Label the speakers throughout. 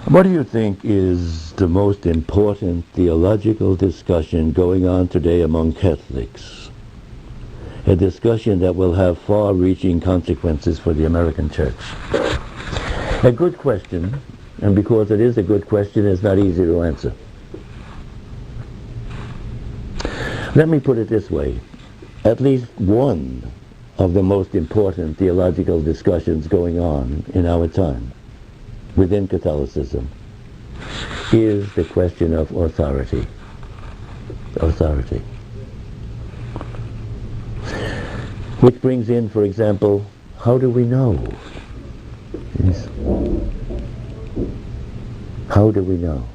Speaker 1: What do you think is the most important theological discussion going on today among Catholics? A discussion that will have far-reaching consequences for the American Church. A good question, and because it is a good question, it's not easy to answer. Let me put it this way. At least one of the most important theological discussions going on in our time within Catholicism is the question of authority. Authority. Which brings in, for example, how do we know? Yes. How do we know?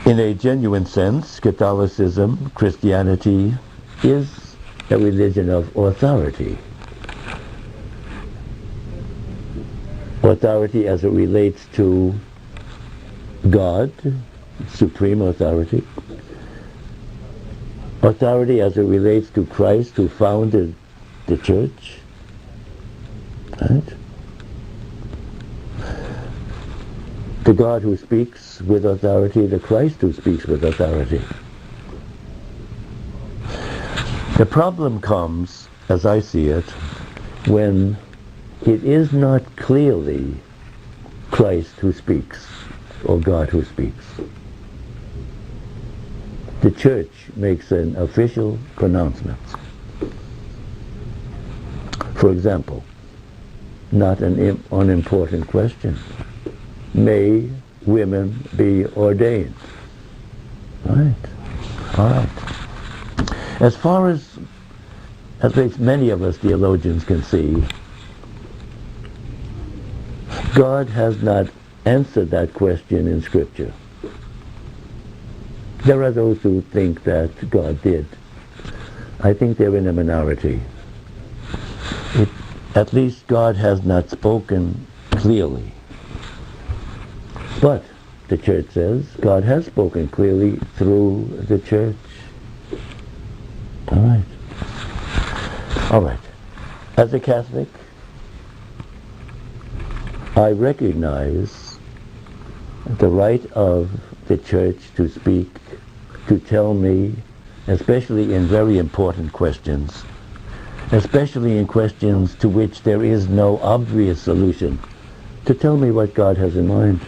Speaker 1: In a genuine sense, Catholicism, Christianity, is a religion of authority. Authority as it relates to God, supreme authority. Authority as it relates to Christ, who founded the church. Right? The God who speaks with authority, the Christ who speaks with authority. The problem comes, as I see it, when it is not clearly Christ who speaks, or God who speaks. The Church makes an official pronouncement. For example, not an unimportant question. May women be ordained? Right. All right. As far as least many of us theologians can see, God has not answered that question in Scripture. There are those who think that God did. I think they're in a minority. At least God has not spoken clearly. But the Church says God has spoken clearly through the Church. All right. All right. As a Catholic, I recognize the right of the Church to speak, to tell me, especially in very important questions, especially in questions to which there is no obvious solution, to tell me what God has in mind.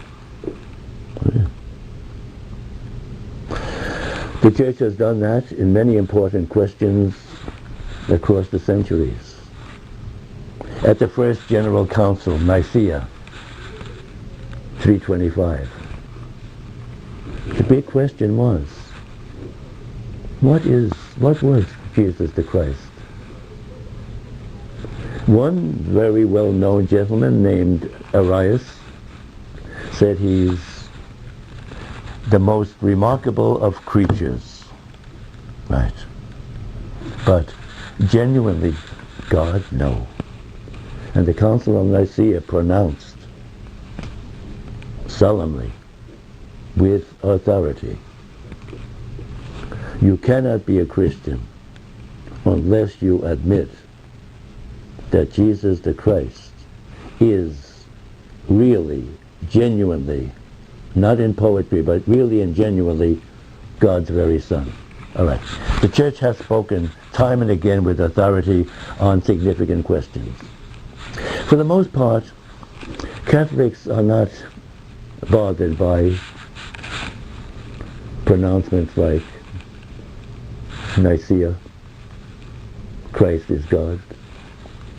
Speaker 1: The Church has done that in many important questions across the centuries. At the First General Council, Nicaea, 325, the big question was, what was Jesus the Christ? One very well-known gentleman named Arius said he's the most remarkable of creatures. Right. But genuinely, God, no. And the Council of Nicaea pronounced solemnly, with authority, you cannot be a Christian unless you admit that Jesus the Christ is really, genuinely, not in poetry, but really and genuinely, God's very Son. All right. The Church has spoken time and again with authority on significant questions. For the most part, Catholics are not bothered by pronouncements like Nicaea, Christ is God.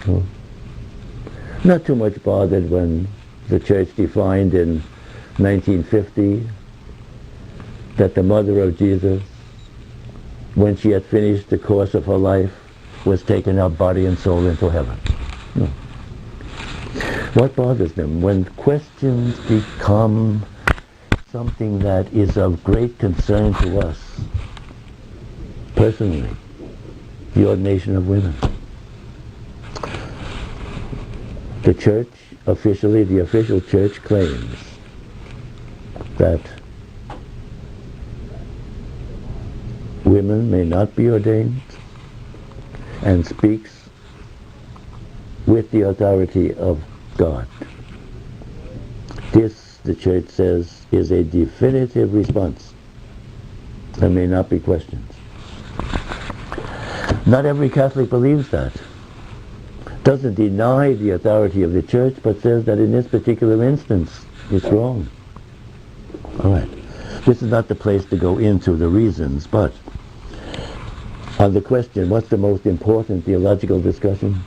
Speaker 1: Oh. Not too much bothered when the Church defined in 1950 that the mother of Jesus, when she had finished the course of her life, was taken up body and soul into heaven. No. What bothers them? When questions become something that is of great concern to us, personally, the ordination of women. The Church, officially, the official Church claims that women may not be ordained, and speaks with the authority of God. This, the Church says, is a definitive response. There may not be questions. Not every Catholic believes that. Doesn't deny the authority of the Church, but says that in this particular instance, it's wrong. All right. This is not the place to go into the reasons, but on the question, what's the most important theological discussion,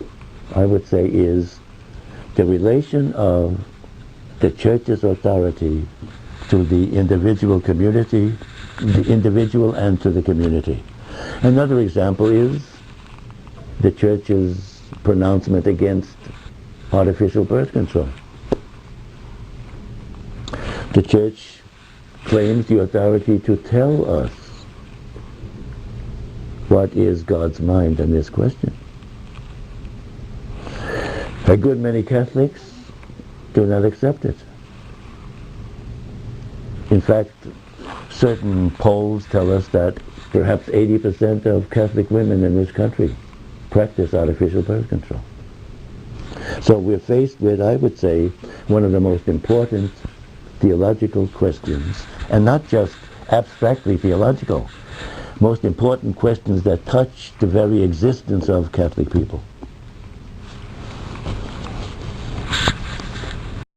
Speaker 1: I would say is the relation of the Church's authority to the individual community, the individual and to the community. Another example is the Church's pronouncement against artificial birth control. The Church claims the authority to tell us what is God's mind on this question. A good many Catholics do not accept it. In fact, certain polls tell us that perhaps 80% of Catholic women in this country practice artificial birth control. So we're faced with, I would say, one of the most important theological questions, and not just abstractly theological, most important questions that touch the very existence of Catholic people.